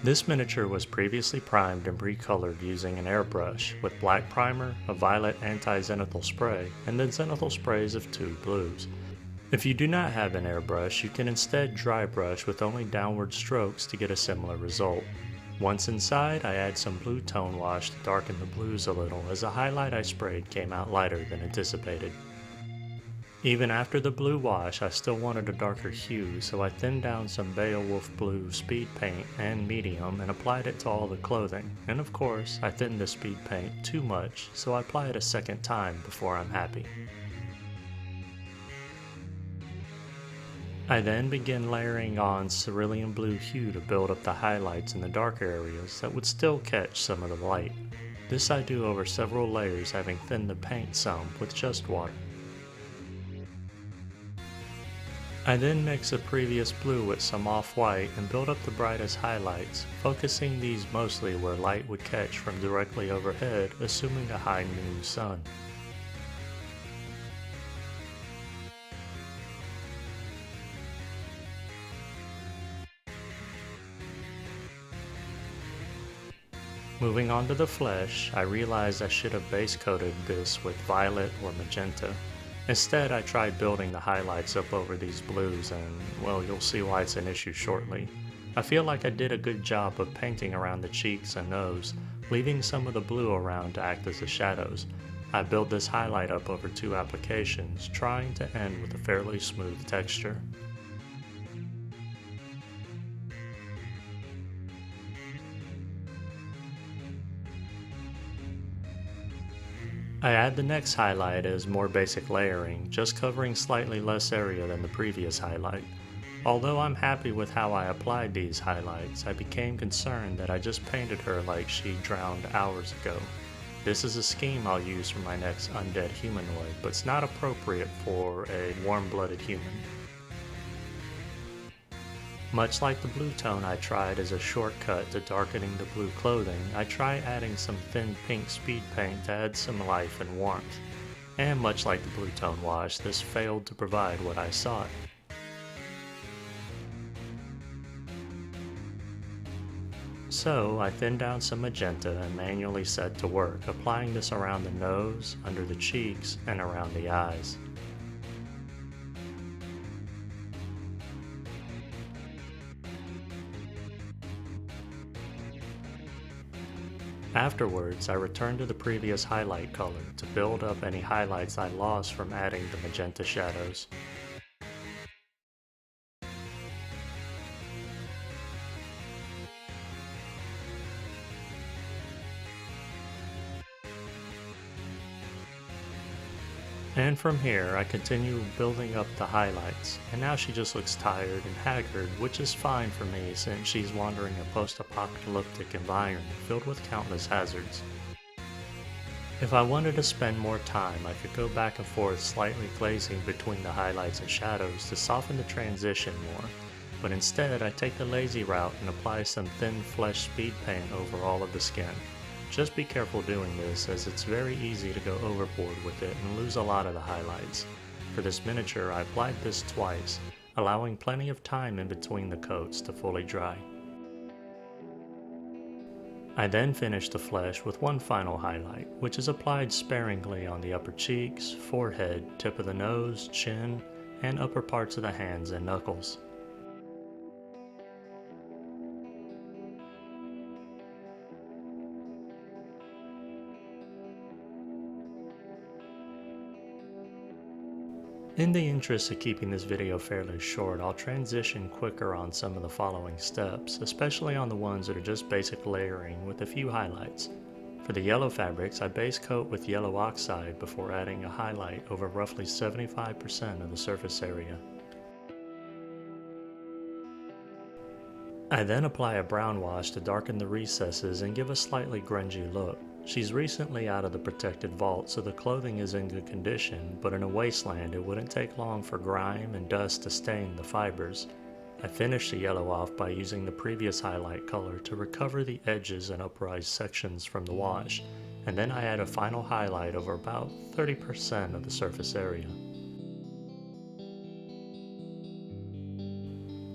This miniature was previously primed and pre-colored using an airbrush with black primer, a violet anti-zenithal spray, and then zenithal sprays of 2 blues. If you do not have an airbrush, you can instead dry brush with only downward strokes to get a similar result. Once inside, I add some blue tone wash to darken the blues a little as the highlight I sprayed came out lighter than anticipated. Even after the blue wash, I still wanted a darker hue, so I thinned down some Beowulf Blue speed paint and medium and applied it to all the clothing, and of course, I thinned the speed paint too much, so I apply it a second time before I'm happy. I then begin layering on cerulean blue hue to build up the highlights in the darker areas that would still catch some of the light. This I do over several layers, having thinned the paint some with just water. I then mix a previous blue with some off-white and build up the brightest highlights, focusing these mostly where light would catch from directly overhead, assuming a high noon sun. Moving on to the flesh, I realized I should have base coated this with violet or magenta. Instead, I tried building the highlights up over these blues and, well, you'll see why it's an issue shortly. I feel like I did a good job of painting around the cheeks and nose, leaving some of the blue around to act as the shadows. I built this highlight up over 2 applications, trying to end with a fairly smooth texture. I add the next highlight as more basic layering, just covering slightly less area than the previous highlight. Although I'm happy with how I applied these highlights, I became concerned that I just painted her like she drowned hours ago. This is a scheme I'll use for my next undead humanoid, but it's not appropriate for a warm-blooded human. Much like the blue tone I tried as a shortcut to darkening the blue clothing, I try adding some thin pink speed paint to add some life and warmth. And much like the blue tone wash, this failed to provide what I sought. So I thinned down some magenta and manually set to work, applying this around the nose, under the cheeks, and around the eyes. Afterwards, I returned to the previous highlight color to build up any highlights I lost from adding the magenta shadows. And from here, I continue building up the highlights, and now she just looks tired and haggard, which is fine for me since she's wandering a post-apocalyptic environment filled with countless hazards. If I wanted to spend more time, I could go back and forth slightly glazing between the highlights and shadows to soften the transition more, but instead I take the lazy route and apply some thin flesh speed paint over all of the skin. Just be careful doing this, as it's very easy to go overboard with it and lose a lot of the highlights. For this miniature, I applied this twice, allowing plenty of time in between the coats to fully dry. I then finished the flesh with one final highlight, which is applied sparingly on the upper cheeks, forehead, tip of the nose, chin, and upper parts of the hands and knuckles. In the interest of keeping this video fairly short, I'll transition quicker on some of the following steps, especially on the ones that are just basic layering with a few highlights. For the yellow fabrics, I base coat with yellow oxide before adding a highlight over roughly 75% of the surface area. I then apply a brown wash to darken the recesses and give a slightly grungy look. She's recently out of the protected vault, so the clothing is in good condition, but in a wasteland it wouldn't take long for grime and dust to stain the fibers. I finish the yellow off by using the previous highlight color to recover the edges and uprise sections from the wash, and then I add a final highlight over about 30% of the surface area.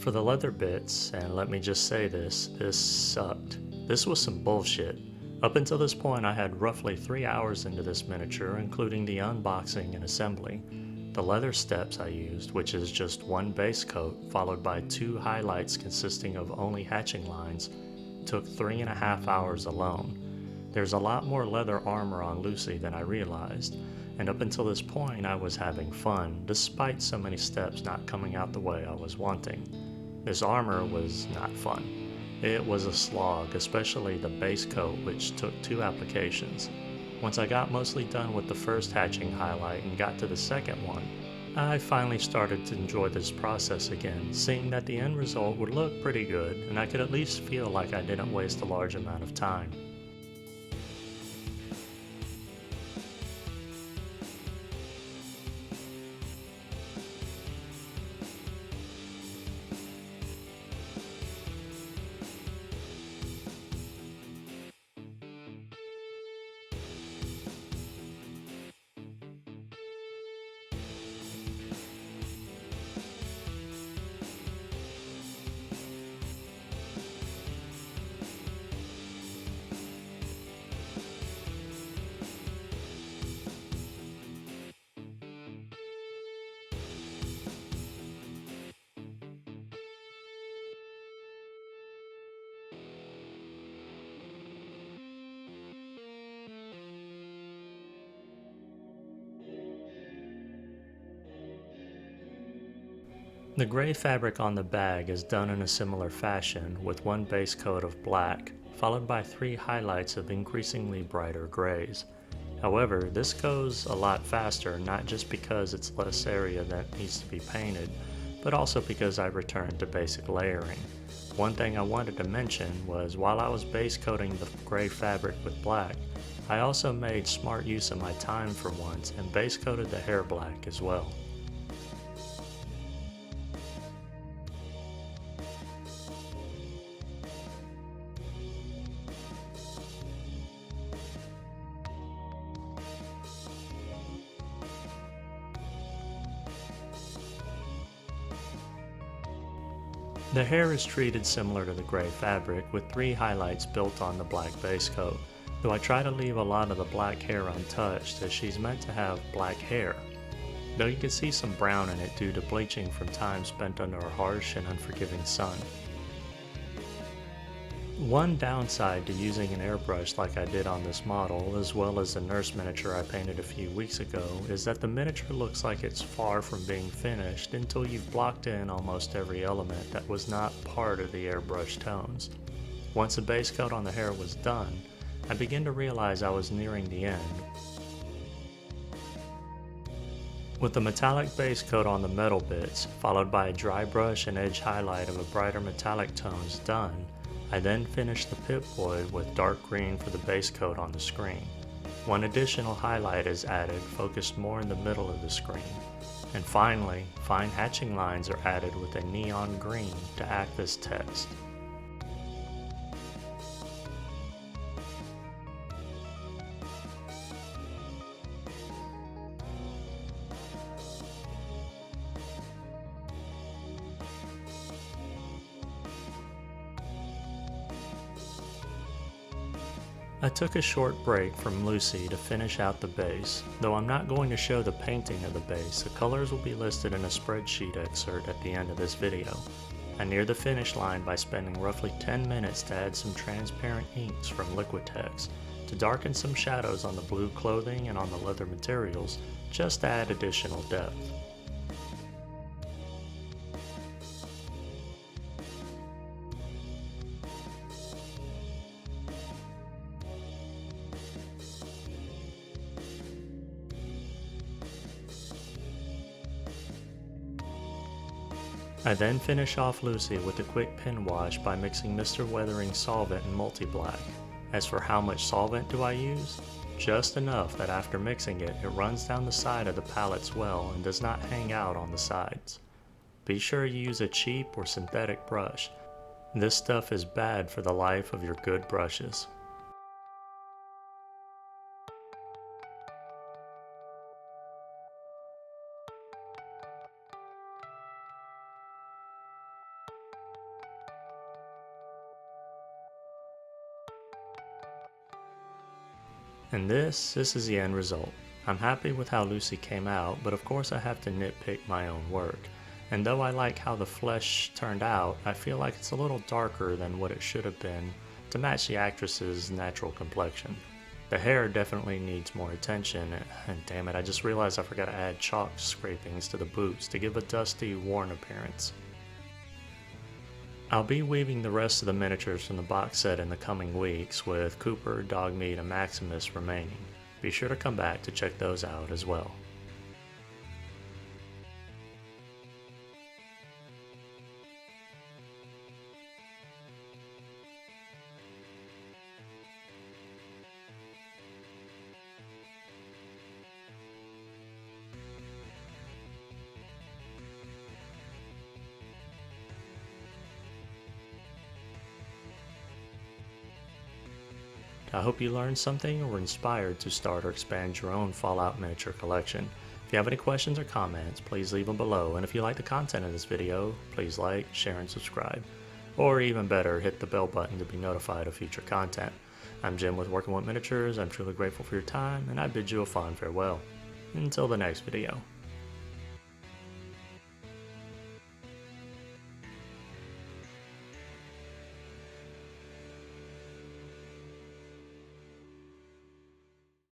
For the leather bits, and let me just say this sucked. This was some bullshit. Up until this point, I had roughly 3 hours into this miniature, including the unboxing and assembly. The leather steps I used, which is just one base coat followed by 2 highlights consisting of only hatching lines, took 3.5 hours alone. There's a lot more leather armor on Lucy than I realized, and up until this point I was having fun, despite so many steps not coming out the way I was wanting. This armor was not fun. It was a slog, especially the base coat, which took 2 applications. Once I got mostly done with the first hatching highlight and got to the second one, I finally started to enjoy this process again, seeing that the end result would look pretty good and I could at least feel like I didn't waste a large amount of time. The gray fabric on the bag is done in a similar fashion, with one base coat of black, followed by 3 highlights of increasingly brighter grays. However, this goes a lot faster, not just because it's less area that needs to be painted, but also because I returned to basic layering. One thing I wanted to mention was while I was base coating the gray fabric with black, I also made smart use of my time for once and base coated the hair black as well. The hair is treated similar to the gray fabric, with 3 highlights built on the black base coat, though I try to leave a lot of the black hair untouched as she's meant to have black hair, though you can see some brown in it due to bleaching from time spent under a harsh and unforgiving sun. One downside to using an airbrush like I did on this model, as well as the nurse miniature I painted a few weeks ago, is that the miniature looks like it's far from being finished until you've blocked in almost every element that was not part of the airbrush tones. Once the base coat on the hair was done, I began to realize I was nearing the end. With the metallic base coat on the metal bits, followed by a dry brush and edge highlight of a brighter metallic tones done, I then finished the Pip-Boy with dark green for the base coat on the screen. One additional highlight is added, focused more in the middle of the screen. And finally, fine hatching lines are added with a neon green to act as text. I took a short break from Lucy to finish out the base, though I'm not going to show the painting of the base. The colors will be listed in a spreadsheet excerpt at the end of this video. I neared the finish line by spending roughly 10 minutes to add some transparent inks from Liquitex to darken some shadows on the blue clothing and on the leather materials, just to add additional depth. I then finish off Lucy with a quick pen wash by mixing Mr. Weathering solvent and multi-black. As for how much solvent do I use? Just enough that after mixing it, it runs down the side of the palettes well and does not hang out on the sides. Be sure you use a cheap or synthetic brush. This stuff is bad for the life of your good brushes. And this is the end result. I'm happy with how Lucy came out, but of course I have to nitpick my own work. And though I like how the flesh turned out, I feel like it's a little darker than what it should have been to match the actress's natural complexion. The hair definitely needs more attention, and damn it, I just realized I forgot to add chalk scrapings to the boots to give a dusty, worn appearance. I'll be weaving the rest of the miniatures from the box set in the coming weeks, with Cooper, Dogmeat, and Maximus remaining. Be sure to come back to check those out as well. I hope you learned something or were inspired to start or expand your own Fallout miniature collection. If you have any questions or comments, please leave them below, and if you like the content of this video, please like, share, and subscribe. Or even better, hit the bell button to be notified of future content. I'm Jim with Working with Miniatures. I'm truly grateful for your time, and I bid you a fond farewell. Until the next video.